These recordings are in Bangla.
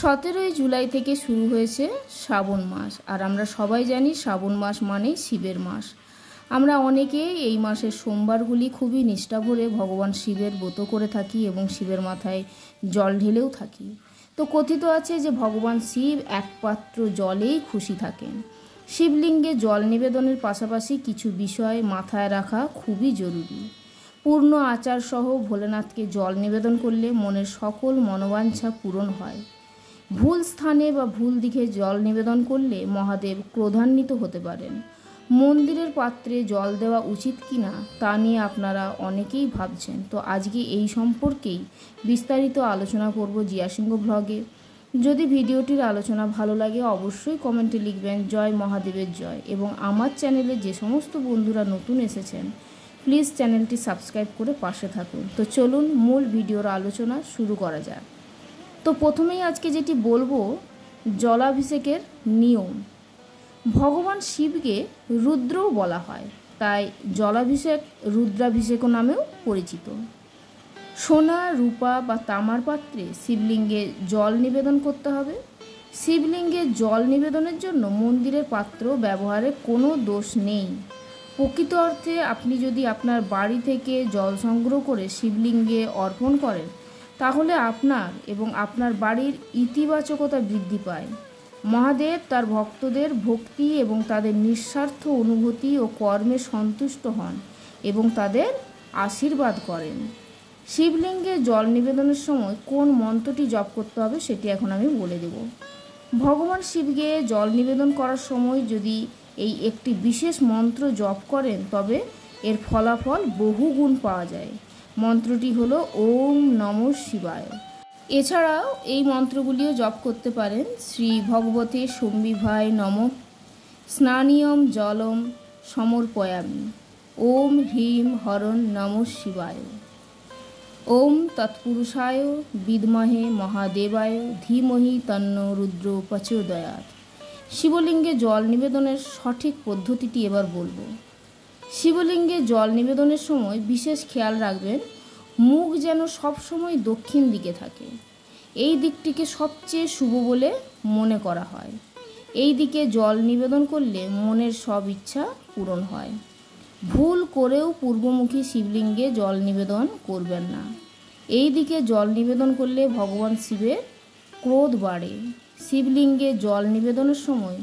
17ই জুলাই থেকে শুরু হয়েছে শ্রাবণ মাস। আর আমরা সবাই জানি শ্রাবণ মাস মানেই শিবের মাস। আমরা অনেকেই এই মাসের সোমবারগুলি খুবই নিষ্ঠা ভরে ভগবান শিবের ব্রত করে থাকি এবং শিবের মাথায় জল ঢেলেও থাকি। তো কথিত আছে যে ভগবান শিব এক পাত্র জলেই খুশি থাকেন। শিবলিঙ্গে জল নিবেদনের পাশাপাশি কিছু বিষয় মাথায় রাখা খুবই জরুরি। পূর্ণ আচারসহ ভোলেনাথকে জল নিবেদন করলে মনের সকল মনোবাঞ্ছা পূরণ হয়। ভুল স্থানে বা ভুল দিকে জল নিবেদন করলে মহাদেব ক্রোধান্বিত হতে পারেন। মন্দিরের পাত্রে জল দেওয়া উচিত কিনা তা নিয়ে আপনারা অনেকেই ভাবছেন। তো আজকে এই সম্পর্কেই বিস্তারিত আলোচনা করব জিয়া সিংহ ব্লগে। যদি ভিডিওটির আলোচনা ভালো লাগে অবশ্যই কমেন্টে লিখবেন জয় মহাদেবের জয়, এবং আমার চ্যানেলে যে সমস্ত বন্ধুরা নতুন এসেছেন প্লিজ চ্যানেলটি সাবস্ক্রাইব করে পাশে থাকুন। তো চলুন মূল ভিডিওর আলোচনা শুরু করা যাক। তো প্রথমেই আজকে যেটি বলবো জলাভিষেকের নিয়ম। ভগবান শিবকে রুদ্রও বলা হয়, তাই জলাভিষেক রুদ্রাভিষেকও নামেও পরিচিত। সোনা, রূপা বা তামার পাত্রে শিবলিঙ্গে জল নিবেদন করতে হবে। শিবলিঙ্গে জল নিবেদনের জন্য মন্দিরের পাত্র ব্যবহারে কোনো দোষ নেই। প্রকৃত অর্থে আপনি যদি আপনার বাড়ি থেকে জল সংগ্রহ করে শিবলিঙ্গে অর্পণ করেন তাহলে আপনার এবং আপনার বাড়ির ইতিবাচকতা বৃদ্ধি পায়। মহাদেব তার ভক্তদের ভক্তি এবং তাদের নিঃস্বার্থ অনুভূতি ও কর্মে সন্তুষ্ট হন এবং তাদের আশীর্বাদ করেন। শিবলিঙ্গে জল নিবেদনের সময় কোন মন্ত্রটি জপ করতে হবে সেটি এখন আমি বলে দেব। ভগবান শিবকে জল নিবেদন করার সময় যদি এই একটি বিশেষ মন্ত্র জপ করেন তবে এর ফলাফল বহুগুণ পাওয়া যায়। মন্ত্রটি হলো ওম নমঃ শিবায়। এছাড়াও এই মন্ত্রগুলিও জপ করতে পারেন শ্রী ভগবতে শম্বিভায় নমঃ, স্নানিয়ম জলম সমর্পয়ামি, ওম হ্রিম হরণ নমঃ শিবায়, ওম তৎপুরুষায় বিদ্মহে মহাদেবায় ধীমহি তন্ন রুদ্র প্রচোদয়াৎ। শিবলিঙ্গে জল নিবেদনের সঠিক পদ্ধতিটি এবার বলবো। শিবলিঙ্গে জল নিবেদনের সময় বিশেষ খেয়াল রাখবেন মুখ যেন সবসময় দক্ষিণ দিকে থাকে। এই দিকটিকে সবচেয়ে শুভ বলে মনে করা হয়। এই দিকে জল নিবেদন করলে মনের সব ইচ্ছা পূরণ হয়। ভুল করেও পূর্বমুখী শিবলিঙ্গে জল নিবেদন করবেন না। এই দিকে জল নিবেদন করলে ভগবান শিবের ক্রোধ বাড়ে। শিবলিঙ্গে জল নিবেদনের সময়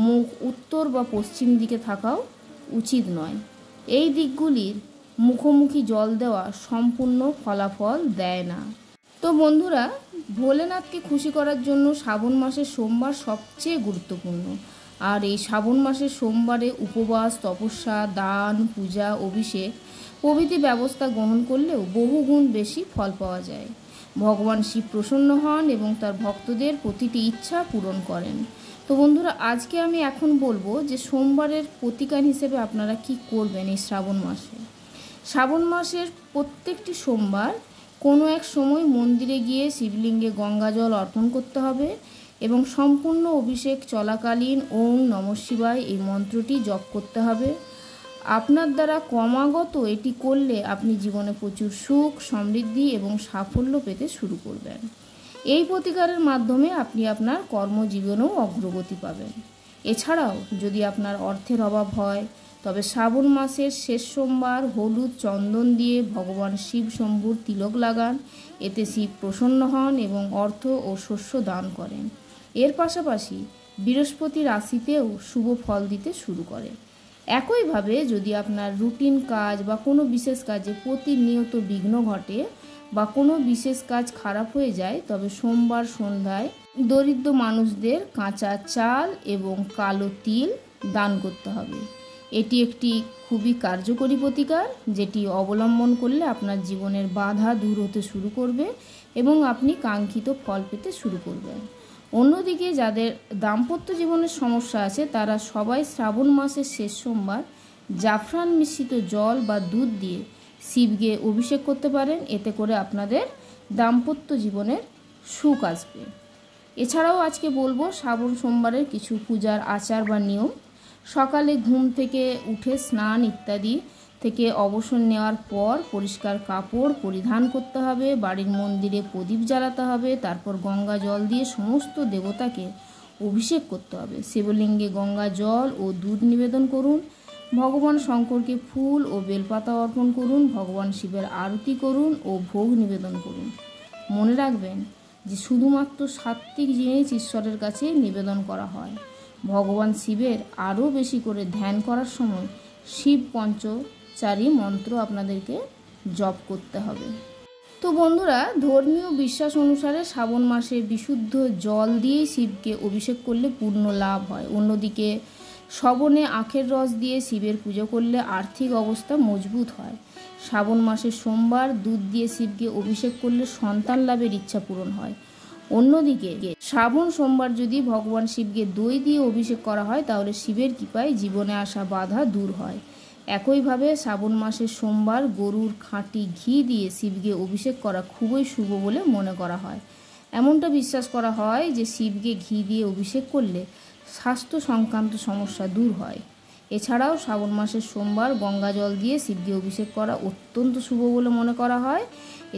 মুখ উত্তর বা পশ্চিম দিকে থাকাও উচিত নয়। এই দিকগুলির মুখোমুখি জল দেওয়া সম্পূর্ণ ফলাফল দেয় না। তো বন্ধুরা, ভোলেনাথকে খুশি করার জন্য শ্রাবণ মাসের সোমবার সবচেয়ে গুরুত্বপূর্ণ। আর এই শ্রাবণ মাসের সোমবারে উপবাস, তপস্যা, দান, পূজা, অভিষেক প্রভৃতি ব্যবস্থা গ্রহণ করলেও বহুগুণ বেশি ফল পাওয়া যায়। ভগবান শিব প্রসন্ন হন এবং তার ভক্তদের প্রতিটি ইচ্ছা পূরণ করেন। তো বন্ধুরা, আজকে আমি এখন বলবো যে সোমবারের প্রতিকার হিসেবে আপনারা কি করবেন এই শ্রাবণ মাসে। শ্রাবণ মাসের প্রত্যেকটি সোমবার কোনো এক সময় মন্দিরে গিয়ে শিবলিঙ্গে গঙ্গা জল অর্পণ করতে হবে এবং সম্পূর্ণ অভিষেক চলাকালীন ওম নমঃ শিবায় এই মন্ত্রটি জপ করতে হবে। আপনার দ্বারা ক্রমাগত এটি করলে আপনি জীবনে প্রচুর সুখ, সমৃদ্ধি এবং সাফল্য পেতে শুরু করবেন। এই প্রতিকারের মাধ্যমে আপনি আপনার কর্মজীবনেও অগ্রগতি পাবেন। এছাড়াও যদি আপনার অর্থের অভাব হয় তবে শ্রাবণ মাসের শেষ সোমবার হলুদ চন্দন দিয়ে ভগবান শিব শম্ভুর তিলক লাগান। এতে শিব প্রসন্ন হন এবং অর্থ ও শস্য দান করেন। এর পাশাপাশি বৃহস্পতি রাশিতেও শুভ ফল দিতে শুরু করে। একইভাবে যদি আপনার রুটিন কাজ বা কোনো বিশেষ কাজে প্রতিনিয়ত বিঘ্ন ঘটে বা কোনো বিশেষ কাজ খারাপ হয়ে যায় তবে সোমবার সন্ধ্যায় দরিদ্র মানুষদের কাঁচা চাল এবং কালো তিল দান করতে হবে। এটি একটি খুবই কার্যকরী প্রতিকার যেটি অবলম্বন করলে আপনার জীবনের বাধা দূর হতে শুরু করবে এবং আপনি কাঙ্ক্ষিত ফল পেতে শুরু করবেন। অন্যদিকে যাদের দাম্পত্য জীবনের সমস্যা আছে তারা সবাই শ্রাবণ মাসের শেষ সোমবার জাফরান মিশ্রিত জল বা দুধ দিয়ে শিবকে অভিষেক করতে পারেন। এতে করে আপনাদের দাম্পত্য জীবনের সুখ আসবে। এছাড়াও আজকে বলবো শ্রাবণ সোমবারের কিছু পূজার আচার বা নিয়ম। সকালে ঘুম থেকে উঠে স্নান ইত্যাদি থেকে অবসর নেওয়ার পর পরিষ্কার কাপড় পরিধান করতে হবে, বাড়ির মন্দিরে প্রদীপ জ্বালাতে হবে, তারপর গঙ্গা জল দিয়ে সমস্ত দেবতাকে অভিষেক করতে হবে। শিবলিঙ্গে গঙ্গা জল ও দুধ নিবেদন করুন, ভগবান শঙ্করকে ফুল ও বেলপাতা অর্পণ করুন, ভগবান শিবের আরতি করুন ও ভোগ নিবেদন করুন। মনে রাখবেন যে শুধুমাত্র সাত্ত্বিক জিনিস ঈশ্বরের কাছে নিবেদন করা হয়। ভগবান শিবের আরও বেশি করে ধ্যান করার সময় শিব পঞ্চচারী মন্ত্র আপনাদেরকে জপ করতে হবে। তো বন্ধুরা, ধর্মীয় বিশ্বাস অনুসারে শ্রাবণ মাসে বিশুদ্ধ জল দিয়েই শিবকে অভিষেক করলে পূর্ণ লাভ হয়। অন্যদিকে শ্রাবণে আখের রস দিয়ে শিবের পুজো করলে আর্থিক অবস্থা মজবুত হয়। শ্রাবণ মাসের সোমবার দুধ দিয়ে শিবকে অভিষেক করলে সন্তান লাভের ইচ্ছা পূরণ হয়। অন্যদিকে শ্রাবণ সোমবার যদি ভগবান শিবকে দই দিয়ে অভিষেক করা হয় তাহলে শিবের কৃপায় জীবনে আসা বাধা দূর হয়। একইভাবে শ্রাবণ মাসের সোমবার গরুর খাঁটি ঘি দিয়ে শিবকে অভিষেক করা খুবই শুভ বলে মনে করা হয়। এমনটা বিশ্বাস করা হয় যে শিবকে ঘি দিয়ে অভিষেক করলে স্বাস্থ্য সংক্রান্ত সমস্যা দূর হয়। এছাড়াও শ্রাবণ মাসের সোমবার গঙ্গা জল দিয়ে শিবকে অভিষেক করা অত্যন্ত শুভ বলে মনে করা হয়।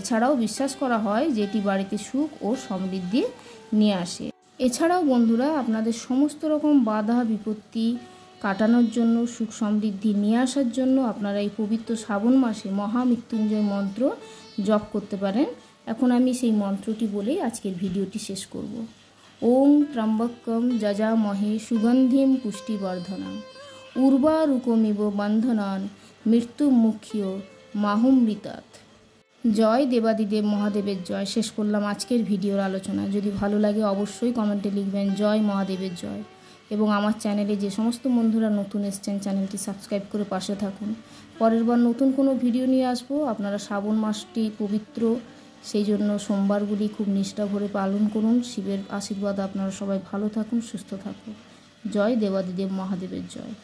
এছাড়াও বিশ্বাস করা হয় যে এটি বাড়িতে সুখ ও সমৃদ্ধি নিয়ে আসে। এছাড়াও বন্ধুরা, আপনাদের সমস্ত রকম বাধা বিপত্তি কাটানোর জন্য, সুখ সমৃদ্ধি নিয়ে আসার জন্য আপনারা এই পবিত্র শ্রাবণ মাসে মহামৃত্যুঞ্জয় মন্ত্র জপ করতে পারেন। এখন আমি সেই মন্ত্রটি বলেই আজকের ভিডিওটি শেষ করব। ওং ত্র্যম্বকম যজামহে সুগন্ধিম পুষ্টিবর্ধনম উর্বারুকমিব বন্ধনান মৃত্যুমুখ্য মাহুমৃতাৎ। জয় দেবাদিদেব মহাদেবের জয়। শেষ করলাম আজকের ভিডিওর আলোচনা। যদি ভালো লাগে অবশ্যই কমেন্টে লিখবেন জয় মহাদেবের জয়। এবং আমার চ্যানেলে যে সমস্ত বন্ধুরা নতুন এসছেন চ্যানেলটি সাবস্ক্রাইব করে পাশে থাকুন। পরের বার নতুন কোনো ভিডিও নিয়ে আসবো। আপনারা শ্রাবণ মাসটি পবিত্র, সেই জন্য সোমবারগুলি খুব নিষ্ঠা ভরে পালন করুন। শিবের আশীর্বাদ আপনারা সবাই ভালো থাকুন, সুস্থ থাকুন। জয় দেবাদিদেব মহাদেবের জয়।